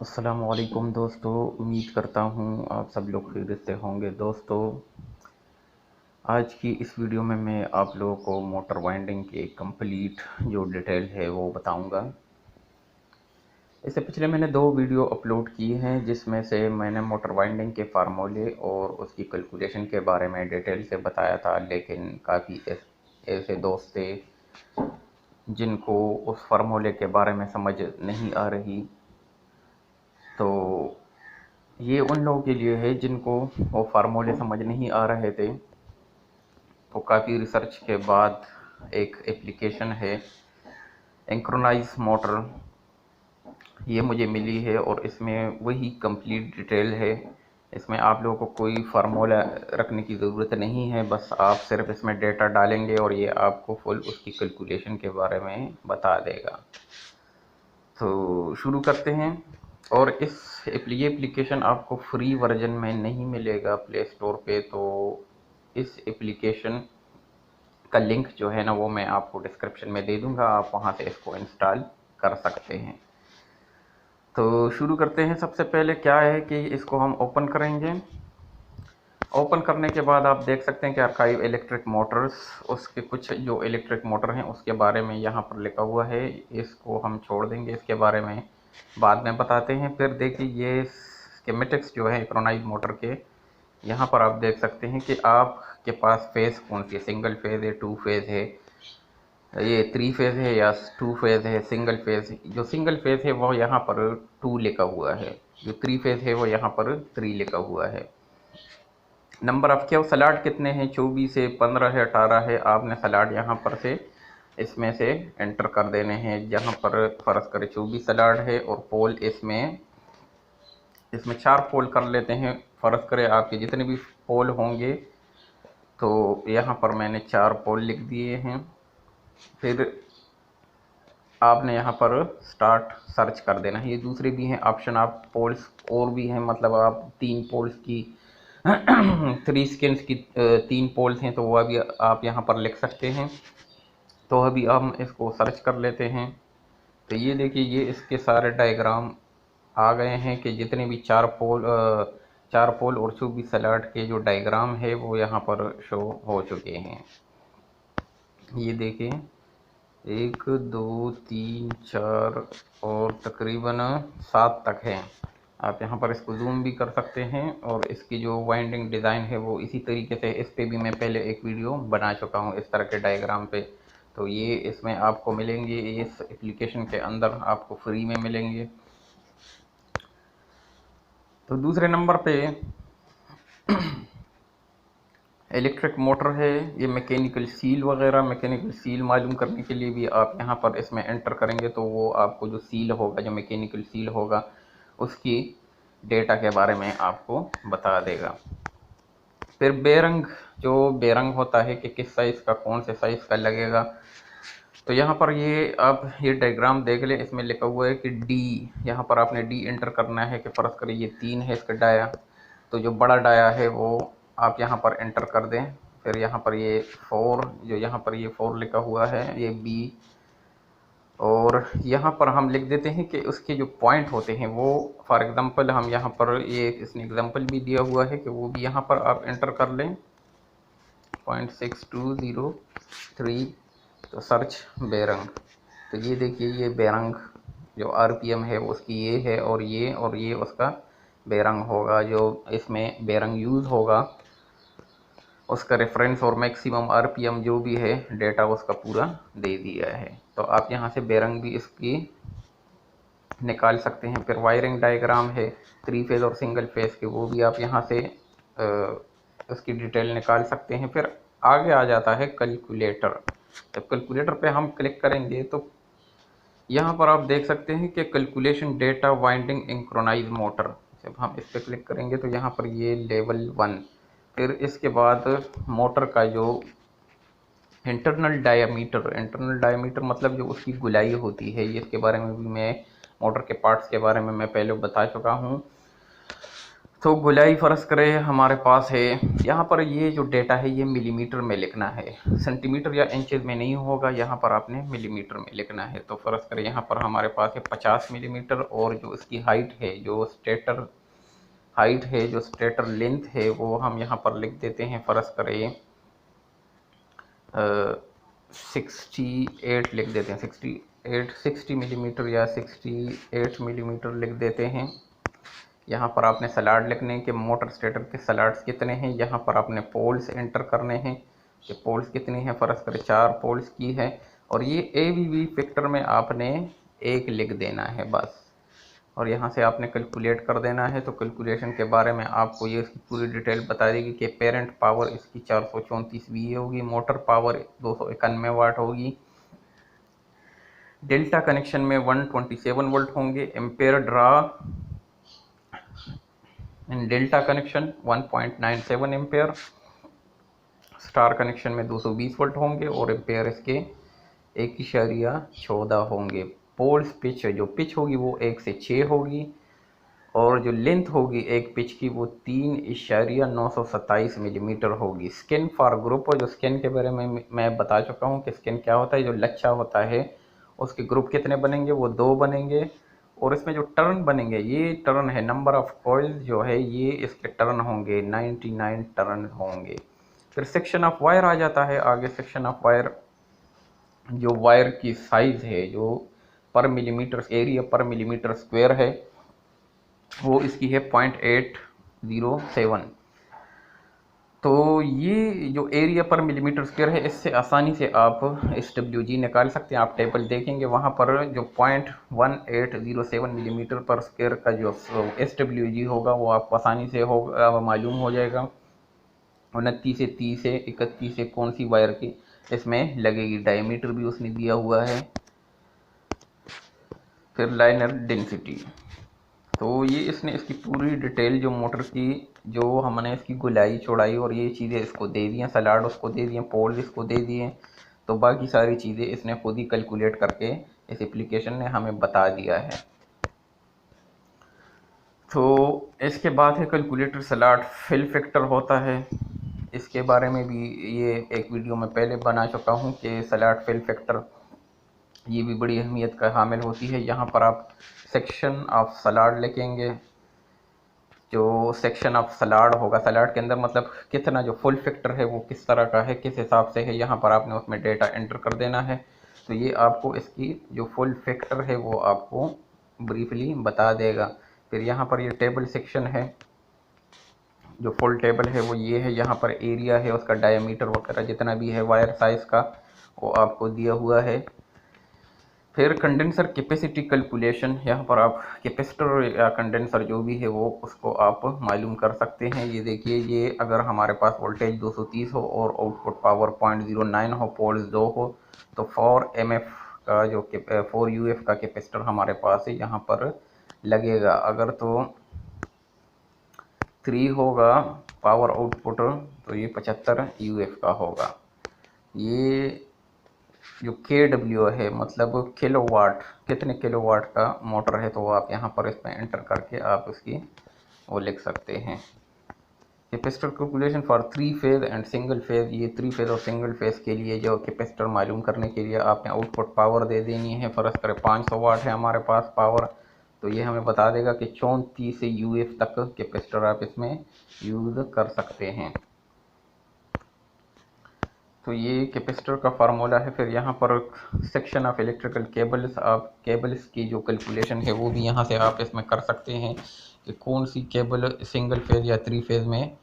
अस्सलामुअलैकुम दोस्तों, उम्मीद करता हूँ आप सब लोग खैरियत से होंगे। दोस्तों, आज की इस वीडियो में मैं आप लोगों को मोटर वाइंडिंग की कंप्लीट जो डिटेल है वो बताऊंगा। इससे पिछले मैंने 2 वीडियो अपलोड की हैं जिसमें से मैंने मोटर वाइंडिंग के फार्मूले और उसकी कैलकुलेशन के बारे में डिटेल से बताया था, लेकिन काफ़ी ऐसे दोस्त थे जिनको उस फार्मूले के बारे में समझ नहीं आ रही। तो ये उन लोगों के लिए है जिनको वो फार्मूले समझ नहीं आ रहे थे। तो काफ़ी रिसर्च के बाद एक एप्लीकेशन है एंक्रोनाइज मोटर, ये मुझे मिली है और इसमें वही कंप्लीट डिटेल है। इसमें आप लोगों को कोई फार्मूला रखने की ज़रूरत नहीं है, बस आप सिर्फ इसमें डेटा डालेंगे और ये आपको फुल उसकी कैलकुलेशन के बारे में बता देगा। तो शुरू करते हैं। और ये एप्लीकेशन आपको फ्री वर्जन में नहीं मिलेगा प्ले स्टोर पे, तो इस एप्लीकेशन का लिंक जो है ना वो मैं आपको डिस्क्रिप्शन में दे दूंगा, आप वहां से इसको इंस्टॉल कर सकते हैं। तो शुरू करते हैं। सबसे पहले क्या है कि इसको हम ओपन करेंगे। ओपन करने के बाद आप देख सकते हैं कि आर्काइव इलेक्ट्रिक मोटर्स, उसके कुछ जो इलेक्ट्रिक मोटर हैं उसके बारे में यहाँ पर लिखा हुआ है। इसको हम छोड़ देंगे, इसके बारे में बाद में बताते हैं। फिर देखिए ये स्कीमेटिक्स जो है एक्रोनाइज मोटर के, यहाँ पर आप देख सकते हैं कि आपके पास फेज़ कौन सी है, सिंगल फेज़ है, टू फेज़ है, ये 3 फेज़ है या 2 फेज़ है, सिंगल फेज़। जो सिंगल फेज़ है वो यहाँ पर 2 लिखा हुआ है, जो 3 फेज़ है वो यहाँ पर 3 लिखा हुआ है। नंबर ऑफ क्या सलाड कितने हैं, 24 है, 15 है, 18 है। आपने सलाड यहाँ पर से इसमें से एंटर कर देने हैं। जहाँ पर फर्ज करें 24 सलाड है और पोल इसमें इसमें 4 पोल कर लेते हैं। फर्ज करें आपके जितने भी पोल होंगे, तो यहाँ पर मैंने 4 पोल लिख दिए हैं। फिर आपने यहाँ पर स्टार्ट सर्च कर देना है। ये दूसरे भी हैं ऑप्शन, आप पोल्स और भी हैं, मतलब आप 3 पोल्स की 3 स्किन्स की 3 पोल्स हैं तो वह भी आप यहाँ पर लिख सकते हैं। तो अभी हम इसको सर्च कर लेते हैं। तो ये देखिए, ये इसके सारे डायग्राम आ गए हैं कि जितने भी 4 पोल और 24 सलाड के जो डायग्राम है वो यहाँ पर शो हो चुके हैं। ये देखें, 1 2 3 4 और तकरीबन 7 तक हैं। आप यहाँ पर इसको जूम भी कर सकते हैं और इसकी जो वाइंडिंग डिज़ाइन है वो इसी तरीके से, इस पे भी मैं पहले एक वीडियो बना चुका हूँ इस तरह के डायग्राम पे। तो ये इसमें आपको मिलेंगे, इस एप्लीकेशन के अंदर आपको फ्री में मिलेंगे। तो दूसरे नंबर पे इलेक्ट्रिक मोटर है। ये मैकेनिकल सील वगैरह, मैकेनिकल सील मालूम करने के लिए भी आप यहाँ पर इसमें एंटर करेंगे तो वो आपको जो सील होगा, जो मैकेनिकल सील होगा, उसकी डेटा के बारे में आपको बता देगा। फिर बेरंग, जो बेरंग होता है कि किस साइज़ का, कौन से साइज़ का लगेगा, तो यहाँ पर ये आप ये डायग्राम देख लें। इसमें लिखा हुआ है कि डी, यहाँ पर आपने डी एंटर करना है कि फ़र्ज़ करें ये 3 है इसका डाया, तो जो बड़ा डाया है वो आप यहाँ पर एंटर कर दें। फिर यहाँ पर ये 4, जो यहाँ पर ये 4 लिखा हुआ है, ये बी। और यहाँ पर हम लिख देते हैं कि उसके जो पॉइंट होते हैं वो, फॉर एग्ज़ाम्पल हम यहाँ पर ये इसने एग्ज़ाम्पल भी दिया हुआ है कि वो भी यहाँ पर आप एंटर कर लें, 0.6203। तो सर्च बेरंग, तो ये देखिए ये बेरंग जो आरपीएम है उसकी ये है, और ये उसका बेरंग होगा। जो इसमें बेरंग यूज़ होगा उसका रेफरेंस और मैक्सिमम आरपीएम जो भी है डेटा उसका पूरा दे दिया है। तो आप यहाँ से बेरंग भी इसकी निकाल सकते हैं। फिर वायरिंग डायग्राम है 3 फेज़ और सिंगल फेज़ के, वो भी आप यहाँ से उसकी डिटेल निकाल सकते हैं। फिर आगे आ जाता है कैलकुलेटर। जब कैलकुलेटर पे हम क्लिक करेंगे तो यहाँ पर आप देख सकते हैं कि कैलकुलेशन डेटा वाइंडिंग इंक्रोनाइज मोटर। जब हम इस पर क्लिक करेंगे तो यहाँ पर ये लेवल 1। फिर इसके बाद मोटर का जो इंटरनल डायामीटर मतलब जो उसकी गुलाई होती है, इसके बारे में भी मैं, मोटर के पार्ट्स के बारे में मैं पहले बता चुका हूँ। तो गोलाई फ़र्ज़ करें हमारे पास है, यहाँ पर ये जो डेटा है ये मिलीमीटर में लिखना है, सेंटीमीटर या इंचेस में नहीं होगा, यहाँ पर आपने मिलीमीटर में लिखना है। तो फ़र्ज़ करें यहाँ पर हमारे पास है 50 मिलीमीटर, और जो इसकी हाइट है, जो स्टेटर हाइट है, जो स्टेटर लेंथ है, वो हम यहाँ पर लिख देते हैं, फ़र्ज़ करें 68 लिख देते हैं, 60 मिलीमीटर या 68 मिलीमीटर लिख देते हैं। यहाँ पर आपने स्लॉट लिखने के, मोटर स्टेटर के स्लॉट्स कितने हैं, यहाँ पर आपने पोल्स एंटर करने हैं कि पोल्स कितनी हैं, फ़र्ज़ करें 4 पोल्स की है, और ये ABB फैक्टर में आपने 1 लिख देना है बस, और यहाँ से आपने कैलकुलेट कर देना है। तो कैलकुलेशन के बारे में आपको ये इसकी पूरी डिटेल बता देगी कि पेरेंट पावर इसकी 434 VA होगी, मोटर पावर 291 वाट होगी, डेल्टा कनेक्शन में 127 वोल्ट होंगे, ampere draw in delta connection 1.97 ampere, star connection में 220 वोल्ट होंगे, और एम्पेयर इसके 1.14 होंगे। पोल्स पिच, जो पिच होगी वो 1 से 6 होगी, और जो लेंथ होगी एक पिच की वो 3.927 मिलीमीटर होगी। स्किन फॉर ग्रुप, जो स्किन के बारे में मैं बता चुका हूँ कि स्किन क्या होता है, जो लच्छा होता है उसके ग्रुप कितने बनेंगे, वो 2 बनेंगे, और इसमें जो टर्न बनेंगे, ये टर्न है, नंबर ऑफ कॉइल जो है ये इसके टर्न होंगे, 99 टर्न होंगे। फिर सेक्शन ऑफ वायर आ जाता है आगे। सेक्शन ऑफ वायर, जो वायर की साइज़ है, जो पर मिलीमीटर एरिया पर मिलीमीटर स्क्वायर है, वो इसकी है 0.807। तो ये जो एरिया पर मिलीमीटर स्क्वायर है, इससे आसानी से आप SWG निकाल सकते हैं। आप टेबल देखेंगे वहाँ पर जो 0.1807 मिलीमीटर पर स्क्वायर का जो SWG होगा वो आपको आसानी से होगा, मालूम हो जाएगा। 29 से 30 से 31 से कौन सी वायर की इसमें लगेगी, डायमीटर भी उसने दिया हुआ है। फिर लाइनर डेंसिटी, तो ये इसने इसकी पूरी डिटेल, जो मोटर की, जो हमने इसकी गुलाई चौड़ाई और ये चीज़ें इसको दे दी हैं, स्लॉट उसको दे दिए, पोल इसको दे दिए, तो बाकी सारी चीज़ें इसने खुद ही कैलकुलेट करके इस एप्लीकेशन ने हमें बता दिया है। तो इसके बाद है कैलकुलेटर स्लॉट फिल फैक्टर होता है, इसके बारे में भी ये एक वीडियो में पहले बना चुका हूँ कि स्लॉट फिल फैक्टर ये भी बड़ी अहमियत का हामिल होती है। यहाँ पर आप सेक्शन ऑफ स्लॉट लिखेंगे, जो सेक्शन ऑफ स्लॉट होगा, स्लॉट के अंदर मतलब कितना, जो फुल फैक्टर है वो किस तरह का है, किस हिसाब से है, यहाँ पर आपने उसमें डेटा एंटर कर देना है। तो ये आपको इसकी जो फुल फैक्टर है वो आपको ब्रीफली बता देगा। फिर यहाँ पर ये टेबल सेक्शन है, जो फुल टेबल है वो ये है, यहाँ पर एरिया है, उसका डायमीटर वगैरह जितना भी है वायर साइज़ का वो आपको दिया हुआ है। फिर कंडेंसर कैपेसिटी कैलकुलेशन, यहाँ पर आप कैपेसिटर या कंडेंसर जो भी है वो उसको आप मालूम कर सकते हैं। ये देखिए, ये अगर हमारे पास वोल्टेज 230 हो और आउटपुट पावर 0.09 हो, पोल्स 2 हो, तो 4 MF का जो 4 UF का कैपेसिटर हमारे पास है यहाँ पर लगेगा। अगर तो 3 होगा पावर आउटपुट तो ये 75 UF का होगा। ये जो KW है मतलब किलोवाट, कितने किलोवाट का मोटर है, तो वो आप यहाँ पर इसमें एंटर करके आप उसकी वो लिख सकते हैं। Capacitor calculation for 3 phase and single phase, ये 3 फेज और सिंगल फेज के लिए जो कैपेसिटर मालूम करने के लिए आपने आउटपुट पावर दे देनी है। फ़र्ज़ करें 500 वाट है हमारे पास पावर, तो ये हमें बता देगा कि 34 UF तक कैपेसिटर आप इसमें यूज़ कर सकते हैं। तो ये कैपेसिटर का फार्मूला है। फिर यहाँ पर सेक्शन ऑफ इलेक्ट्रिकल केबल्स, आप केबल्स की जो कैलकुलेशन है वो भी यहाँ से आप इसमें कर सकते हैं कि कौन सी केबल सिंगल फेज या 3 फेज में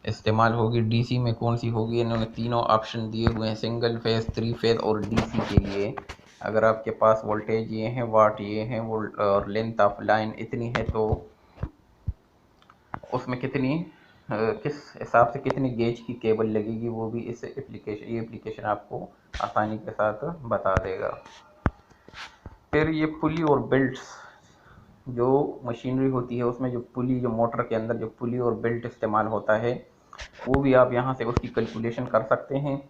इस्तेमाल होगी, डीसी में कौन सी होगी। इन्होंने तीनों ऑप्शन दिए हुए हैं, सिंगल फेज, 3 फेज और डीसी के लिए। अगर आपके पास वोल्टेज ये हैं, वाट ये हैं, और लेंथ ऑफ लाइन इतनी है, तो उसमें कितनी किस हिसाब से कितनी गेज की केबल लगेगी वो भी इस एप्लीकेशन, ये एप्लीकेशन आपको आसानी के साथ बता देगा। फिर ये पुली और बेल्ट्स, जो मशीनरी होती है उसमें जो पुली, जो मोटर के अंदर जो पुली और बेल्ट इस्तेमाल होता है वो भी आप यहाँ से उसकी कैलकुलेशन कर सकते हैं।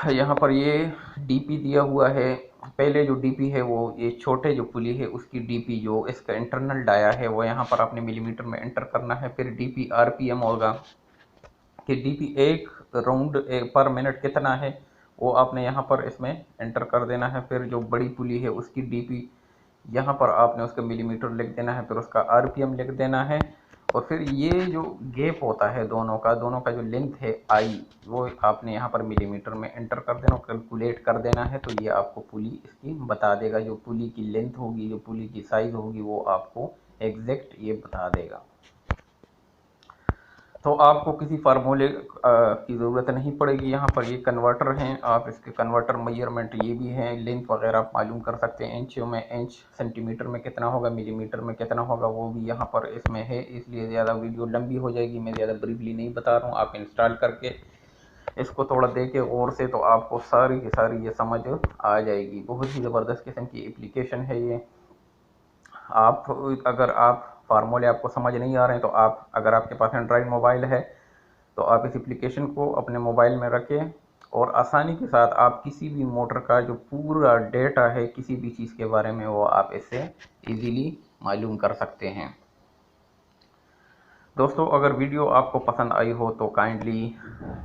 यहाँ पर ये DP दिया हुआ है पहले जो डीपी है वो ये छोटे जो पुली है उसकी डीपी जो इसका इंटरनल डाया है वो यहाँ पर आपने मिलीमीटर में एंटर करना है। फिर डीपी आरपीएम होगा कि डीपी एक राउंड पर मिनट कितना है वो आपने यहाँ पर इसमें एंटर कर देना है। फिर जो बड़ी पुली है उसकी डीपी यहाँ पर आपने उसका मिलीमीटर लिख देना है, फिर उसका आरपीएम लिख देना है। और फिर ये जो गैप होता है दोनों का जो लेंथ है आई वो आपने यहाँ पर मिलीमीटर में एंटर कर देना, कैलकुलेट कर देना है। तो ये आपको पुली इसकी बता देगा, जो पुली की लेंथ होगी, जो पुली की साइज़ होगी वो आपको एग्जैक्ट ये बता देगा। तो आपको किसी फार्मूले की ज़रूरत नहीं पड़ेगी। यहाँ पर ये कन्वर्टर हैं, आप इसके कन्वर्टर मेजरमेंट ये भी हैं, लेंथ वगैरह आप मालूम कर सकते हैं। इंचों में इंच, सेंटीमीटर में कितना होगा, मिलीमीटर में कितना होगा वो भी यहाँ पर इसमें है। इसलिए ज़्यादा वीडियो लंबी हो जाएगी, मैं ज़्यादा ब्रीफली नहीं बता रहा हूँ। आप इंस्टॉल करके इसको थोड़ा देखे और से तो आपको सारी की सारी ये समझ आ जाएगी। बहुत ही ज़बरदस्त किस्म की एप्लीकेशन है ये। आप अगर आप फार्मूले आपको समझ नहीं आ रहे हैं तो आप, अगर आपके पास एंड्रॉयड मोबाइल है तो आप इस एप्लीकेशन को अपने मोबाइल में रखें और आसानी के साथ आप किसी भी मोटर का जो पूरा डेटा है किसी भी चीज़ के बारे में वो आप इससे इजीली मालूम कर सकते हैं। दोस्तों, अगर वीडियो आपको पसंद आई हो तो काइंडली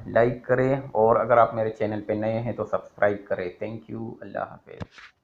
लाइक करें और अगर आप मेरे चैनल पे नए हैं तो सब्सक्राइब करें। Thank you. अल्लाह हाफिज़।